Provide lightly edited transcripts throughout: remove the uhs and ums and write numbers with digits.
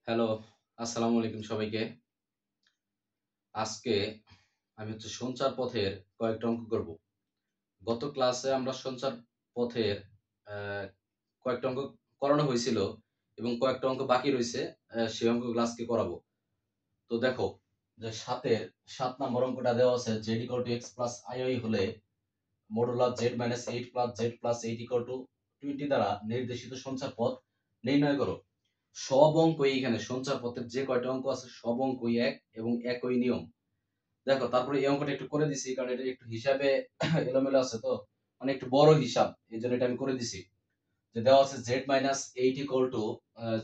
Hello, আসসালামু আলাইকুম সবাইকে। আজকে আমি সঞ্চার পথের কয়েকটা অঙ্ক করব। গত ক্লাসে আমরা সঞ্চার পথের অ্যা কয়েকটা অঙ্ক করানো হয়েছিল এবং কয়েকটা অঙ্ক বাকি রইছে। সেই অঙ্কগুলো আজকে করাবো। তো দেখো যে ৭ নম্বর অঙ্কটা দেওয়া আছে z = x + iy হলে মডুলাস z - 8 + z + 8 = 20 দ্বারা নির্দেশিত সঞ্চার পথ নির্ণয় করো। সব অঙ্কই এখানে সঞ্চার পথের যে কয়টা অঙ্ক আছে সব অঙ্কই এক এবং একই নিয়ম। দেখো তারপরে এই অঙ্কটা একটু করে দিছি কারণ এটা একটু হিসাবে এলোমেলো আছে তো মানে একটু বড় হিসাব এই জন্য এটা আমি করে দিছি যে দেওয়া আছে z - 8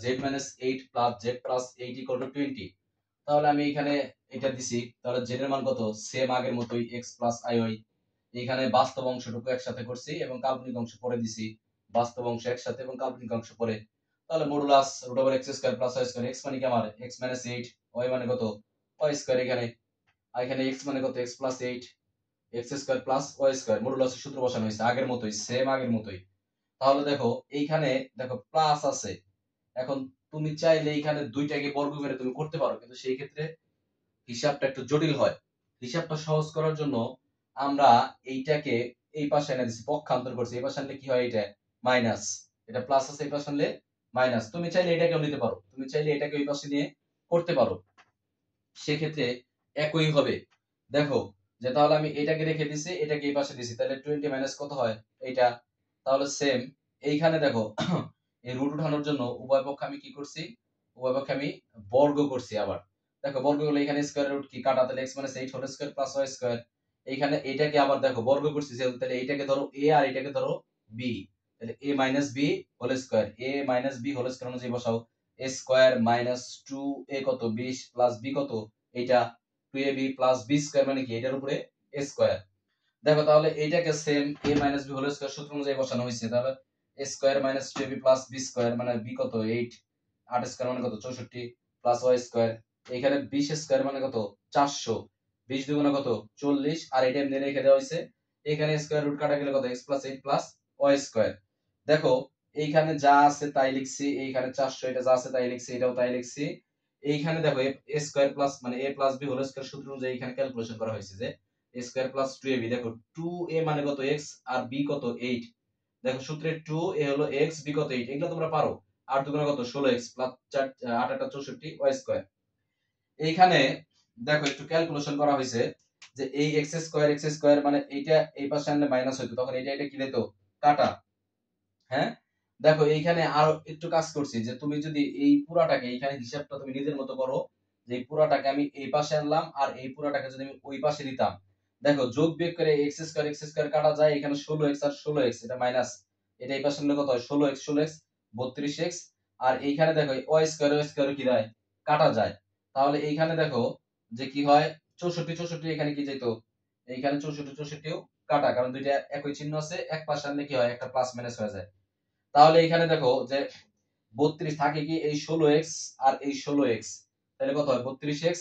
z - 8 + z + 8 = 20। তাহলে আমি এখানে এটা দিছি তাহলে z এর মান কত সেম আগের মতোই x + iy। এখানে বাস্তব অংশটুকু একসাথে করছি এবং কাল্পনিক অংশ পরে দিছি। বাস্তব অংশ একসাথে এবং কাল্পনিক অংশ পরে। তাহলে মডুলাস √x² + y² x মানে কি আমার x - 8 y মানে কত y² এখানে আর এখানে x মানে কত x + 8 x² + y² মডুলাসের সূত্র বসানো হয়েছে আগের মতোই সেম আগের মতোই। তাহলে দেখো এইখানে দেখো প্লাস আছে। এখন তুমি চাইলে এইখানে দুইটাকে বর্গ করে তুমি করতে পারো কিন্তু সেই ক্ষেত্রে হিসাবটা একটু জটিল হয়। হিসাবটা সহজ করার জন্য আমরা এইটাকে এই পাশে এনে দিছি পক্ষান্তর করছি। এই পাশে আনলে কি হয় এটা মাইনাস। এটা প্লাস আছে এই পাশে আনলে মাইনাস। তুমি চাইলে এটাকেও নিতে পারো। তুমি চাইলে এটাকে ওই পাশে নিয়ে করতে পারো। সেক্ষেত্রে একই হবে। দেখো যে তাহলে আমি এটাকে রেখে দিছি এটাকে এই পাশে দিছি তাহলে 20 মাইনাস কত হয় এইটা তাহলে সেম এইখানে দেখো এই রুট উঠানোর জন্য উভয় পক্ষে আমি কি করছি উভয় পক্ষে আমি বর্গ করছি আবার দেখো বর্গ করলে এখানে স্কয়ার রুট কি কাটা তাহলে x - 8 whole square plus y square এইখানে এটাকে আবার দেখো বর্গ করছি যেহেতু তাহলে এইটাকে ধরো a আর এটাকে ধরো b তাহলে a - b whole square a - b whole square অনুযায়ী বসাও a স্কয়ার মাইনাস 2a কত 20 প্লাস b কত এটা 2ab প্লাস b স্কয়ার মানে কি এটার উপরে a স্কয়ার। দেখো তাহলে এইটাকে same a - b whole square সূত্র অনুযায়ী বসানো হয়েছে তাহলে a square minus 2ab plus b square মানে b কত 8 8 স্কয়ার মানে কত 64 প্লাস y স্কয়ার এখানে 20 স্কয়ার মানে কত 400 20 দুগুণে কত 40 আর এটা এমনি রেখে দেওয়া হয়েছে এখানে স্কয়ার রুট কাটা গেলে কত x + 8 প্লাস y স্কয়ার। দেখো এইখানে যা আছে তাই লিখছি এইখানে 400 এটা যা আছে তাই লিখছি এটাও তাই লিখছি এইখানে দেখো a স্কয়ার প্লাস মানে a plus b whole square সূত্র অনুযায়ী এখানে ক্যালকুলেশন করা হয়েছে যে a স্কয়ার প্লাস 2ab দেখো 2a মানে কত x আর b কত 8 দেখো সূত্রে 2a হলো x b কত 8 এগুলো তোমরা পারো 8 দুগুণে কত 16x প্লাস 4 8 8 64 y স্কয়ার। এইখানে দেখো একটু ক্যালকুলেশন করা হয়েছে যে এই x স্কয়ার মানে এইটা এই পাশে আনলে মাইনাস হইতো তখন এটা এটা কি দিত কাটা। হ্যাঁ দেখো এইখানে আরো একটু কাজ করছি যে তুমি যদি এই পুরাটাকে এইখানে হিসাবটা তুমি নিজের মতো করো যে এই পুরাটাকে আমি এই পাশে আনলাম আর এই পুরাটাকে যদি আমি ওই পাশে দিতাম দেখো যোগ বিয়োগ করে x স্কয়ার কাটা যায় এখানে 16x আর 16x এটা মাইনাস এটা এই পাশে আনলে কত হয় 16x 32x আর এইখানে দেখো y স্কয়ার কি দেয় কাটা যায় তাহলে এইখানে দেখো যে কি হয় 64 এখানে কি যেত এইখানে 64ও কাটা কারণ দুইটা একই চিহ্ন আছে এক পাশে আনলে কি হয় একটা প্লাস মাইনাস হয়ে যায়। তাহলে এখানে দেখো যে 32 থাকে কি এই 16x আর এই 16x তাহলে কত হয় 32x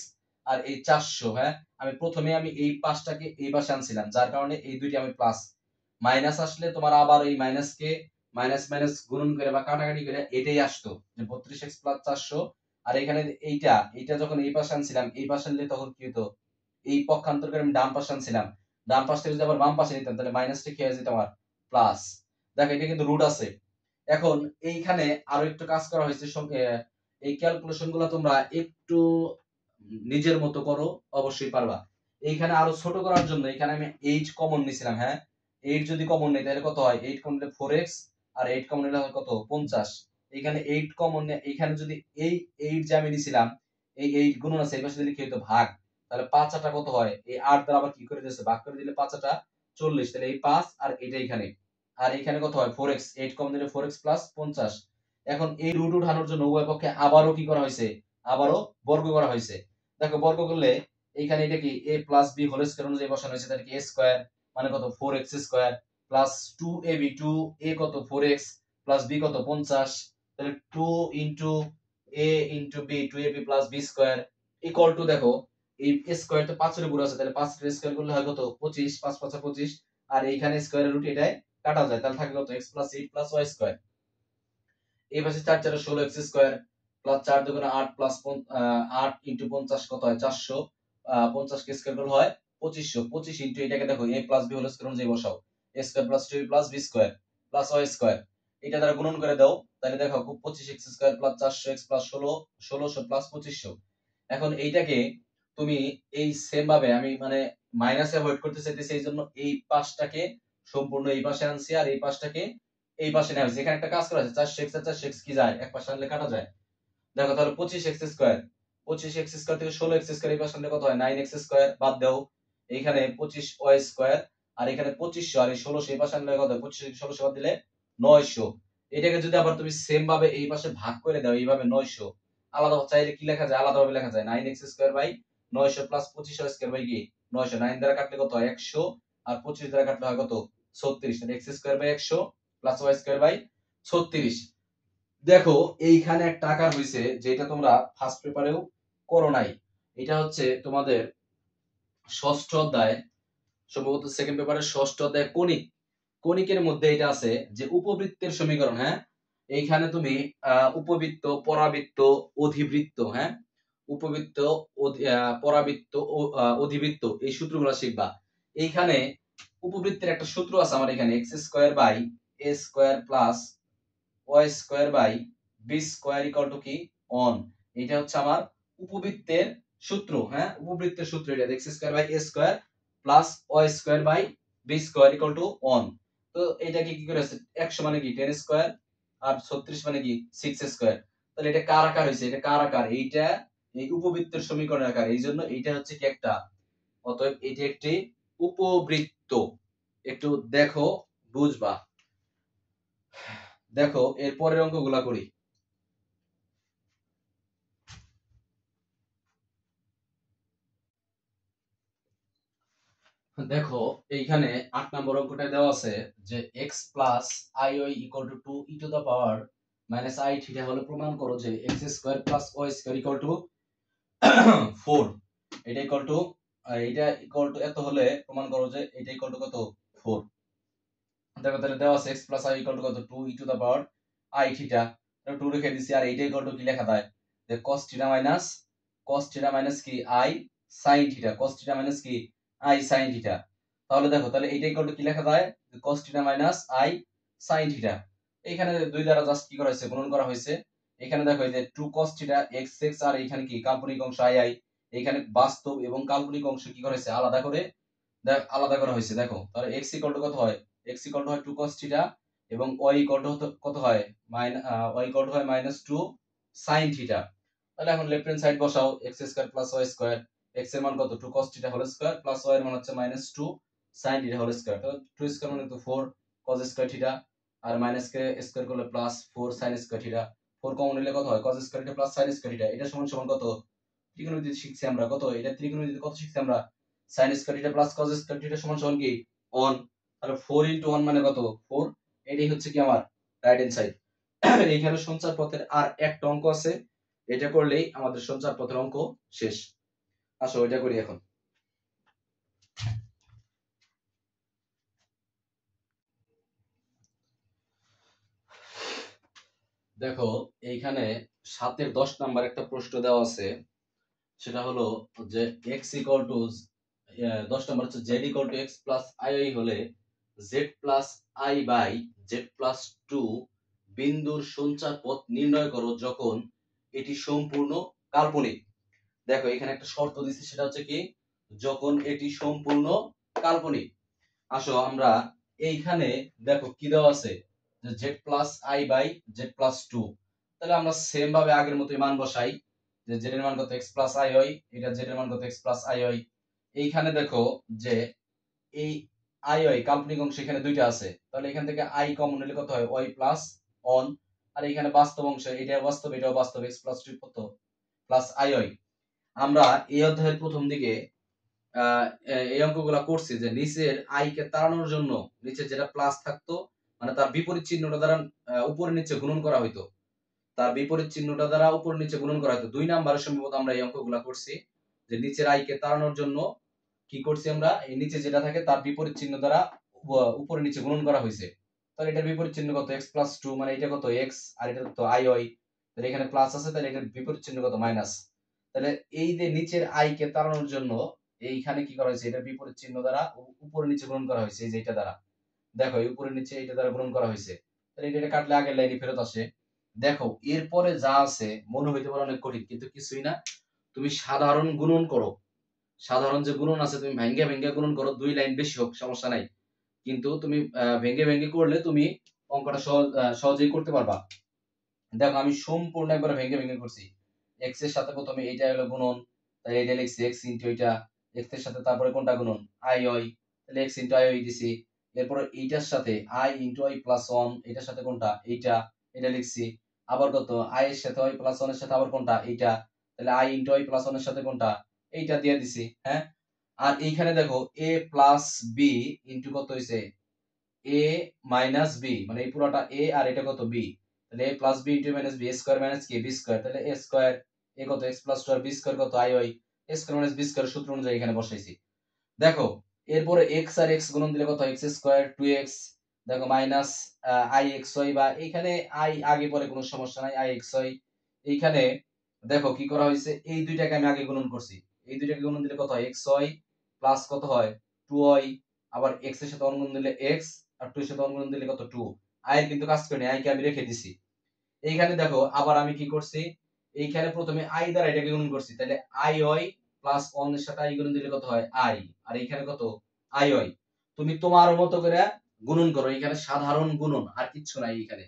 আর এই 400। হ্যাঁ আমি প্রথমে আমি এই পাশটাকে এই পাশে আনছিলাম যার কারণে এই দুইটি আমি প্লাস মাইনাস আসলে তোমার আবার এই মাইনাস কে মাইনাস মাইনাস গুণন করে বা কাটাকাটি করে এটাই আসতো যে 32x প্লাস 400 আর এখানে এইটা এইটা যখন এই পাশে আনছিলাম এই পাশে আনলে তখন কি হতো এই পক্ষান্তর করে আমি ডান পাশে আনছিলাম ডান পাশ থেকে যদি আবার বাম পাশে নিতাম তাহলে মাইনাসটা কি হয়ে যেত আমার প্লাস। দেখো এটা কিন্তু রুট আছে। এখন এইখানে আরো একটু কাজ করা হয়েছে এই ক্যালকুলেশন গুলো তোমরা একটু নিজের মতো করো অবশ্যই পারবা। এইখানে আরো ছোট করার জন্য এখানে আমি 8 কমন নিছিলাম। হ্যাঁ 8 যদি কমন নেই তাহলে কত হয় 8 কমন নিলে 4x আর 8 কমন নিলে হয় কত 50। এখানে 8 কমন নিয়ে এখানে যদি এই 8 যে আমি নিছিলাম এই 8 গুণন আছে এই পাশে দিলে কি হতো ভাগ তাহলে 5 আটা কত হয় এই 8 দ্বারা আবার কি করে দিয়েছে ভাগ করে দিলে 5 আটা 40 তাহলে এই 5 আর এটা এখানে আর এখানে কত হয় 4x 8 কমন দিলে 4x প্লাস 50। এখন এই রুট উঠানোর জন্য উভয় পক্ষে আবারও কি করা হয়েছে আবারও বর্গ করা হয়েছে। দেখো বর্গ করলে এইখানে এটা কি a plus b whole square অনুযায়ী বসানো হয়েছে তাহলে কি a স্কয়ার মানে কত 4x square plus 2ab 2a কত 4x প্লাস b কত 50 তাহলে 2 into a into b 2ab plus b square equal two দেখো এই স্কয়ার তো 5 এর উপর আছে তাহলে 5 এর স্কয়ার করলে হয় কত 25 5 5 25 আর এইখানে স্কয়ারের রুট এটাই কাটা যায় তাহলে থাকে কত x plus 8 plus y square এই পাশে 4 4 16x স্কয়ার প্লাস 4 দুগুণে 8 প্লাস 8 ইনটু 50 কত হয় 400, 50 কে স্কয়ার করলে হয় 2500, 25 ইনটু এটাকে দেখো a plus b whole square অনুযায়ী বসাও, a square plus 2b plus b square plus y square, এটা দ্বারা গুণন করে দাও, তাহলে দেখো 25x square plus 400x plus 1600 plus 2500। এখন এইটাকে তুমি এই সেম ভাবে আমি মানে মাইনাস অ্যাভয়েড করতে চাইতেছি, এই জন্য এই পাশটাকে সম্পূর্ণ এই পাশে আনছি আর এই পাশটাকে এই পাশে নেওয়া হয়েছে। এখানে একটা কাজ করা আছে, 400x আর 400x কি যায় এক পাশে আনলে কাটা যায়। দেখো তাহলে 25x স্কয়ার, 25x স্কয়ার থেকে 16x স্কয়ার এই পাশে আনলে কত হয় 9x স্কয়ার, বাদ দাও এইখানে 25y স্কয়ার আর এখানে 2500 আর এই 1600 এই পাশে আনলে কত হয় 25 থেকে 1600 বাদ দিলে 900। এটাকে যদি আবার তুমি সেম ভাবে এই পাশে ভাগ করে দাও এইভাবে 900, আলাদা চাইলে কি লেখা যায় আলাদা ভাবে লেখা যায় 9x square by 900 plus 25y square by কি 900, 9 দ্বারা কাটলে কত হয় 100 আর 25 দ্বারা কাটলে হয় কত 36, তাহলে x square by 100 plus y square by 36। দেখো এইখানে একটা আকার হইছে যেটা তোমরা ফার্স্ট পেপারেও করো নাই, এটা হচ্ছে তোমাদের ষষ্ঠ অধ্যায়, সম্ভবত সেকেন্ড পেপারের ষষ্ঠ অধ্যায় কণিক, কণিকের মধ্যে এটা আছে যে উপবৃত্তের সমীকরণ। হ্যাঁ, এইখানে তুমি উপবৃত্ত, পরাবৃত্ত, অধিবৃত্ত, হ্যাঁ উপবৃত্ত, পরাবৃত্ত, অধিবৃত্ত এই সূত্রগুলো শিখবা। এইখানে উপবৃত্তের একটা সূত্র আছে আমার এখানে, X square by A square plus Y square by B square equal to কি অন, এটা হচ্ছে আমার উপবৃত্তের সূত্র। হ্যাঁ, উপবৃত্তের সূত্র এটা, X square by A square plus Y square by B square equal to one. তো এটাকে কি করে আছে 100 মানে কি 10 স্কয়ার আর 36 মানে কি 6 স্কয়ার, তাহলে এটা কার আকার হইছে, এটা কার আকার, এইটা এই উপবৃত্তের সমীকরণের আকার, এই জন্য এইটা হচ্ছে কি একটা, অতএব এটি একটি উপবৃত্ত। একটু দেখো বুঝবা। দেখো এর পরের অঙ্কগুলা করি। দেখো এইখানে 8 নম্বর অঙ্কটা দেওয়া আছে যে x plus iy equal to 2 E to the power minus i theta হলে প্রমাণ করো যে x square plus y square equal to 4, এটা ইকুয়াল টু এত হলে প্রমাণ করো যে এটা ইকুয়াল টু কত 4। দেখো তাহলে দেওয়া আছে x plus i equal to কত 2 ই to the power i theta, 2 রেখে দিছি আর এইটা ইকুয়াল টু কি লেখা যায় যে cos থিটা মাইনাস কি i sin theta, cos theta minus কি i sin থিটা। তাহলে দেখো তাহলে এইটা ইকুয়াল টু কি লেখা যায় cos theta minus i sin theta, এখানে দুই দ্বারা জাস্ট কি করা হয়েছে গুণন করা হয়েছে। এখানে দেখো এই যে 2 cos থিটা x x আর এখানে কি কাল্পনিক অংশ i i, এখানে বাস্তব এবং কাল্পনিক অংশ কি করা হয়েছে আলাদা করা হয়েছে। দেখো তাহলে x ইকুয়াল টু কত হয়, x ইকুয়াল টু হয় 2 cos থিটা এবং y ইকুয়াল টু কত হয় y ইকুয়াল টু হয় -2 sin থিটা। তাহলে এখন লেফট হ্যান্ড সাইড বসাও, x square plus y square, x এর মান কত 2 cos theta whole square plus y এর মান হচ্ছে -2 sin থিটা হোল স্কয়ার, তাহলে 2 স্কয়ার মানে তো 4 cos স্কয়ার থিটা আর মাইনাস কে স্কয়ার করলে plus 4 sin square theta, 4 common নিলে কত হয় cos square theta plus sin square theta, এটা সমান সমান কত ত্রিকোণমিতি শিখছি আমরা, কত এটা ত্রিকোণমিতি কত শিখছি আমরা sin square theta plus cos square theta সমান সমান কি 1, তাহলে 4 ইনটু 1 মানে কত 4, এটাই হচ্ছে কি আমার রাইট হ্যান্ড সাইড। এইখানে সঞ্চার পথের আর একটা অঙ্ক আছে, এটা করলেই আমাদের সঞ্চার পথের অঙ্ক শেষ। আসো এটা করি এখন। দেখো এইখানে 7-এর 10 নাম্বার একটা প্রশ্ন দেওয়া আছে, সেটা হলো যে x ইকুয়াল টু 10 নাম্বার হচ্ছে z equal to x plus i হলে z plus i by z plus 2 বিন্দুর সঞ্চার পথ নির্ণয় করো যখন এটি সম্পূর্ণ কাল্পনিক। দেখো এখানে একটা শর্ত দিছি, সেটা হচ্ছে কি যখন এটি সম্পূর্ণ কাল্পনিক। আসো আমরা এইখানে দেখো কি দেওয়া আছে যে z plus i by z plus 2, তাহলে আমরা সেম ভাবে আগের মতোই মান বসাই যে z এর মান কত x প্লাস i হয়, এটা z এর মান কত x প্লাস i হয়। এইখানে দেখো যে এই i হয় কাল্পনিক অংশ এখানে দুইটা আছে, তাহলে এখান থেকে i কমন নিলে কত হয় y প্লাস 1, আর এখানে বাস্তব অংশ এটা বাস্তব এটাও বাস্তব x প্লাস 2 কত প্লাস i হয়। আমরা এই অধ্যায়ের প্রথম দিকে এই অঙ্কগুলা করছি যে নিচের i কে তাড়ানোর জন্য নিচে যেটা প্লাস থাকতো মানে তার বিপরীত চিহ্নটা দ্বারা উপরে নিচে গুণন করা হইতো, তার বিপরীত চিহ্নটা দ্বারা উপর নিচে গুণন করা হতো। 2 নাম্বারের সম্ভবত আমরা এই অঙ্কগুলা করছি যে নিচের i কে তাড়ানোর জন্য কি করছি আমরা এই নিচে যেটা থাকে তার বিপরীত চিহ্ন দ্বারা উপরে নিচে গুণন করা হয়েছে। তাহলে এটার বিপরীত চিহ্ন কত x প্লাস 2 মানে এটা কত x আর এটা তো i হয়, তাহলে এখানে প্লাস আছে, তাহলে এখানে বিপরীত চিহ্ন কত মাইনাস। তাহলে এই যে নিচের আই কে তাড়ানোর জন্য এইখানে কি করা হয়েছে, এটা বিপরীত চিহ্ন দ্বারা উপরে নিচে গুণন করা হয়েছে, এই যে এটা দ্বারা দেখো এই উপরে নিচে এটা দ্বারা গুণন করা হয়েছে। তাহলে এটা কাটলে আগের লাইনে ফেরত আসে। দেখো এরপরে যা আছে মনে হইতে পারে অনেক কঠিন, কিন্তু কিছুই না, তুমি সাধারণ গুণন করো। সাধারণ যে গুণন আছে তুমি ভেঙ্গে ভেঙ্গে গুণন করো, 2 লাইন বেশি হোক সমস্যা নাই, কিন্তু তুমি ভেঙ্গে ভেঙ্গে করলে তুমি অঙ্কটা সহজেই করতে পারবা। দেখো আমি সম্পূর্ণ একবার ভেঙ্গে ভেঙ্গে করছি। এক্স এর সাথে প্রথমে এইটা হলো গুণন, তাই এটা লিখছি এক্স ইনটু এটা, এক্স এর সাথে তারপরে কোনটা গুণন আই ওই, তাহলে এক্স ইনটু আই ওই দিছি। এরপর এইটার সাথে আই ইনটু আই প্লাস 1, এটার সাথে কোনটা এইটা, এটা লিখছি। আবার কত আই এর সাথে আই প্লাস 1 এর সাথে আবার কোনটা এইটা, তাহলে আই ইনটু আই প্লাস 1 এর সাথে কোনটা এইটা দিয়ে দিছি। হ্যাঁ, আর এইখানে দেখো এ প্লাস বি ইনটু কত হইছে এ মাইনাস বি, মানে এই পুরোটা এ আর এটা কত বি, তাহলে A plus B into minus B, A square minus কি বি স্কয়ার, তাহলে এ স্কয়ার এ কত এক্স প্লাস 2 আর বি স্কয়ার কত I Y, A square minus B square সূত্র অনুযায়ী এখানে বসাইছি। দেখো এরপরে এক্স আর এক্স গুণন দিলে কত এক্স স্কয়ার 2x, দেখো মাইনাস আই এক্স ওয়াই, বা এইখানে আই আগে পরে কোনো সমস্যা নাই, আই এক্স ওয়াই। এইখানে দেখো কি করা হয়েছে, এই দুইটাকে আমি আগে গুণন করছি, এই দুইটাকে গুণন দিলে কত হয় এক্স ওয়াই প্লাস কত হয় 2y, আবার এক্স এর সাথে অনুগুণ দিলে এক্স আর 2 এর সাথে অনুগুণ দিলে কত 2, আই এর কিন্তু কাজ করিনি, আই কে আমি রেখে দিছি। এইখানে দেখো আবার আমি কি করছি, এইখানে প্রথমে আই দ্বারা এটাকে গুণন করছি, তাহলে আই ওয়াই প্লাস 1 এর সাথে আই গুণন দিলে কত হয় আই, আর এইখানে কত আই ওয়াই। তুমি তোমার মতো করে গুণন করো, এখানে সাধারণ গুণন আর কিচ্ছু নাই এইখানে।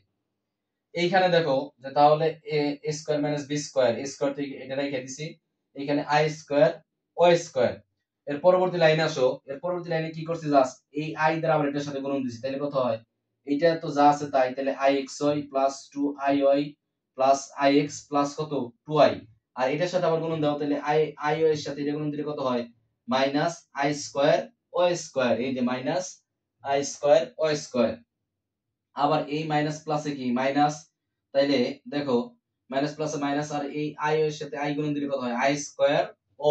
এইখানে দেখো যে তাহলে A square minus B square, A square থেকে এটা রেখে দিছি, এখানে আই স্কয়ার ও স্কয়ার। এর পরবর্তী লাইনে আসো, এর পরবর্তী লাইনে কি করছি জাস্ট এই আই দ্বারা আমরা এটার সাথে গুণন দিছি, তাহলে কত হয় এইটা তো যা আছে তাই, তাহলে I X Y plus 2 I Y plus I X plus কত 2i, আর এটার সাথে আবার গুণন দাও, তাহলে আই ওয়াই এর সাথে এটা গুণন দিলে কত হয় মাইনাস আই স্কয়ার ও স্কয়ার, এই যে মাইনাস আই স্কয়ার ও স্কয়ার। আবার এই মাইনাস প্লাসে কি মাইনাস, তাইলে দেখো মাইনাস প্লাসে মাইনাস, আর এই আই এর সাথে আই গুণন দিলে কত হয় আই স্কয়ার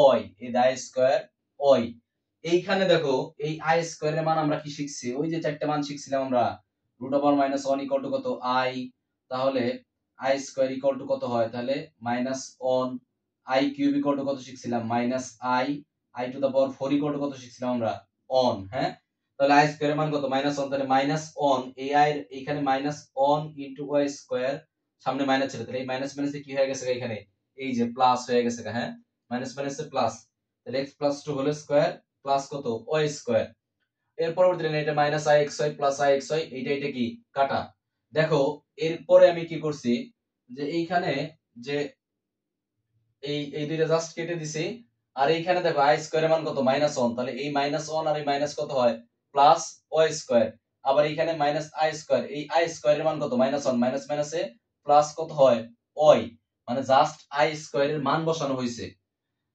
ওই, এই আই স্কয়ার ওই। এইখানে দেখো এই আই স্কয়ারের মান আমরা কি শিখছি, ওই যে চারটা মান শিখছিলাম আমরা, root over minus 1 equal to কত আই, তাহলে আই স্কয়ার ইকুয়াল টু কত হয় তাহলে minus 1, I cube equal to কত শিখছিলাম minus I, I to the power 4 equal to কত শিখছিলাম আমরা অন। হ্যাঁ, তাহলে আই স্কয়ারের মান কত মাইনাস 1, তাহলে মাইনাস 1 এই আই এখানে মাইনাস 1 ইনটু ওয়াই স্কয়ার, সামনে মাইনাস ছিল, তাহলে এই মাইনাস মাইনাসে কি হয়ে গেছে এখানে এই যে প্লাস হয়ে গেছে। হ্যাঁ, মাইনাস মাইনাসে প্লাস, তাহলে x plus 2 whole square plus কত ওয়াই স্কয়ার। এর পরবর্তী লাইনে এটা minus I X Y plus I X Y, এইটা এটা কি কাটা। দেখো এরপরে আমি কি করছি, যে এইখানে যে এই দুইটা জাস্ট কেটে দিছি, আর এইখানে দেখো আই স্কয়ারের মান কত মাইনাস 1, তাহলে এই মাইনাস 1 আর এই মাইনাস কত হয় প্লাস ওয়াই স্কয়ার। আবার এইখানে মাইনাস আই স্কয়ার, এই আই স্কয়ারের মান কত মাইনাস 1, মাইনাস মাইনাসে প্লাস কত হয় ওয়াই, মানে জাস্ট আই স্কয়ারের মান বসানো হয়েছে।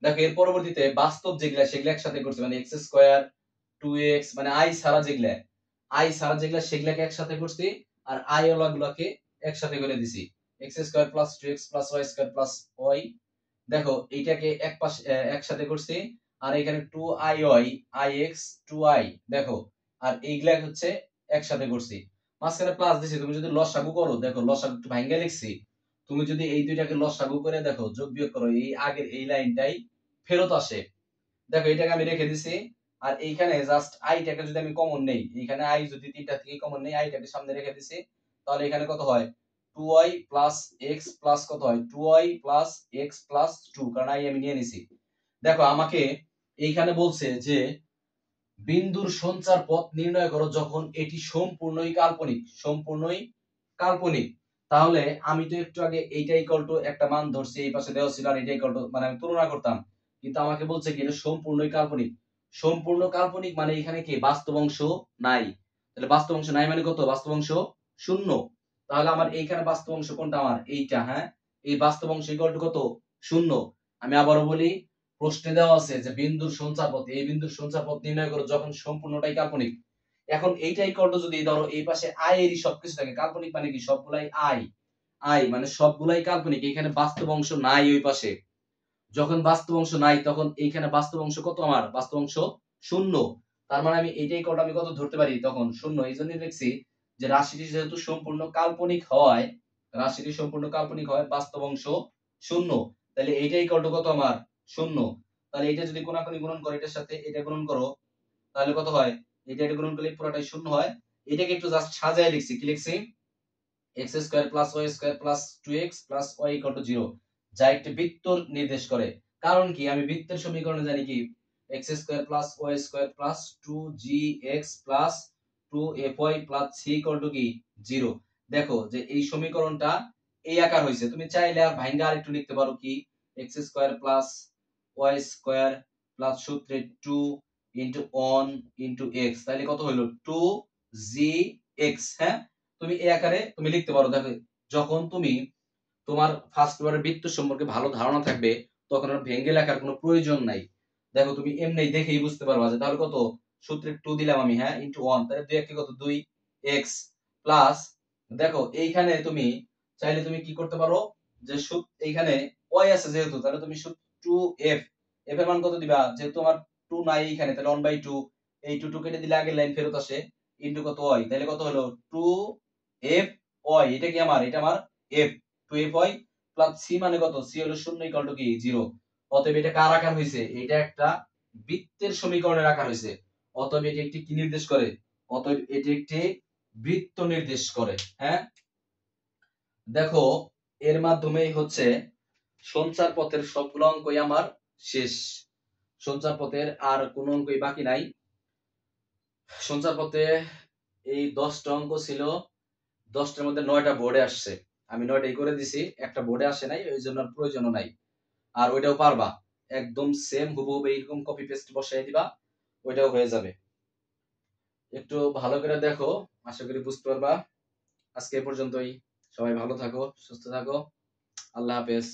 দেখো এর পরবর্তীতে বাস্তব যেগুলা সেগুলা একসাথে করছি, মানে এক্স স্কয়ার 2x, মানে আই সারা যেগুলা সেগুলাকে একসাথে করছি, আর আই ওলা গুলাকে একসাথে করে দিছি, X square plus 2x plus Y square plus Y. দেখো এইটাকে এক পাশে একসাথে করছি, আর এখানে 2i Y I x 2i, দেখো আর এইগুলা হচ্ছে একসাথে করছি, মাঝখানে প্লাস দিছি। তুমি যদি লসাগু করো, দেখো লসাগু একটু ভাঙা লিখছি, তুমি যদি এই দুইটাকে লসাগু করে দেখো যোগ বিয়োগ করো, এই আগের এই লাইনটাই ফেরত আসে। দেখো এটাকে আমি রেখে দিছি, আর এইখানে জাস্ট আইটাকে যদি আমি কমন নেই, এইখানে আই যদি তিনটা থেকে কমন নেই, আইটাকে সামনে রেখে দিছি, তাহলে এখানে কত হয় 2y প্লাস x প্লাস কত হয় 2y প্লাস x প্লাস 2, কারণ আই আমি নিয়ে নিছি। দেখো আমাকে এইখানে বলছে যে বিন্দুর সঞ্চার পথ নির্ণয় করো যখন এটি সম্পূর্ণই কাল্পনিক, সম্পূর্ণই কাল্পনিক। তাহলে আমি তো একটু আগে এইটা ইকুয়াল টু একটা মান ধরছি, এই পাশে দেওয়া ছিল, আর এটা ইকুয়াল টু মানে আমি তুলনা করতাম, কিন্তু আমাকে বলছে কি এটা সম্পূর্ণই কাল্পনিক। সম্পূর্ণ কাল্পনিক মানে এখানে কি বাস্তব অংশ নাই, তাহলে বাস্তব অংশ নাই মানে কত বাস্তব অংশ শূন্য। তাহলে আমার এইখানে বাস্তব অংশ কোনটা আমার এইটা। হ্যাঁ, এই বাস্তব অংশ ইকুয়াল টু কত শূন্য। আমি আবারও বলি, প্রশ্নে দেওয়া আছে যে বিন্দুর সঞ্চার পথ, এই বিন্দুর সঞ্চার পথ নির্ণয় করো যখন সম্পূর্ণটাই কাল্পনিক। এখন এইটাই ইকুয়াল টু যদি ধরো এই পাশে আই এরই সবকিছু থাকে, কাল্পনিক মানে কি সবগুলাই আই, আই মানে সবগুলাই কাল্পনিক, এখানে বাস্তব অংশ নাই ওই পাশে। যখন বাস্তব অংশ নাই তখন এইখানে বাস্তব অংশ কত আমার বাস্তব অংশ শূন্য। তার মানে আমি এইটাই কত আমি কত ধরতে পারি তখন শূন্য। এই জন্য লিখছি যে রাশিটি যেহেতু সম্পূর্ণ কাল্পনিক হওয়ায় রাশিটি সম্পূর্ণ কাল্পনিক হয়, বাস্তব অংশ শূন্য, তাহলে এইটাই ইকুয়াল টু কত আমার শূন্য। তাহলে এটা যদি কোনাকুনি গুণন করো এটার সাথে এটা গুণন করো তাহলে কত হয়, এটা গুণন করলে পুরোটাই শূন্য হয়। এটাকে একটু জাস্ট সাজায় লিখছি, কি লিখছি, X square plus Y square plus 2x plus Y equal to 0, যা একটি বৃত্ত নির্দেশ করে। কারণ কি, আমি বৃত্তের সমীকরণে জানি কি, X square plus Y square plus 2gx plus 2fy plus c equal to কি 0। দেখো যে এই সমীকরণটা এই আকার হয়েছে, তুমি চাইলে আর ভাঙ্গা আর একটু লিখতে পারো কি, X square plus Y square plus সূত্রে 2 ইন্টু 1 ইন্টু এক্স, তাহলে কত হলো 2gx। হ্যাঁ, তুমি এই আকারে তুমি লিখতে পারো। দেখো যখন তুমি তোমার ফার্স্ট ইয়ারের বৃত্ত সম্পর্কে ভালো ধারণা থাকবে তখন আর ভেঙে লেখার কোনো প্রয়োজন নাই। দেখো তুমি এমনি দেখেই বুঝতে পারবা যে তাহলে কত, সূত্রে 2 দিলাম আমি, হ্যাঁ, ইনটু 1, তাহলে 2 একে কত 2x প্লাস, দেখো এইখানে তুমি চাইলে তুমি কি করতে পারো, যে এইখানে y আছে যেহেতু, তাহলে তুমি 2f, f এর মান কত দিবা, যেহেতু আমার 2 নাই এইখানে, তাহলে 1/2, এই 2 কেটে দিলে আগের লাইন ফেরত আসে, ইনটু কত y, তাহলে কত হলো 2f y, এটা কি আমার, এটা আমার f, 2fy প্লাস c মানে কত, c হলো 0 ইকুয়াল টু কি 0। অতএব এটা কার আকার হইছে, এটা একটা বৃত্তের সমীকরণের আকার হইছে। অতএব এটি একটি কি নির্দেশ করে, অতএব এটি একটি বৃত্ত নির্দেশ করে। হ্যাঁ, দেখো এর মাধ্যমেই হচ্ছে সঞ্চার পথের সবগুলো অঙ্কই আমার শেষ। সঞ্চার পথের আর কোন অঙ্কই বাকি নাই। সঞ্চার পথে এই 10টা অঙ্ক ছিল, 10টার মধ্যে 9টা বোর্ডে আসছে, আমি 9টাই করে দিছি, একটা বোর্ডে আসে নাই, ওই জন্য প্রয়োজনও নাই। আর ওইটাও পারবা, একদম সেম হুবহু এইরকম কপি পেস্ট বসাই দিবা, ওইটাও হয়ে যাবে। একটু ভালো করে দেখো, আশা করি বুঝতে পারবা। আজকে এ পর্যন্তই, সবাই ভালো থাকো, সুস্থ থাকো, আল্লাহ হাফেজ।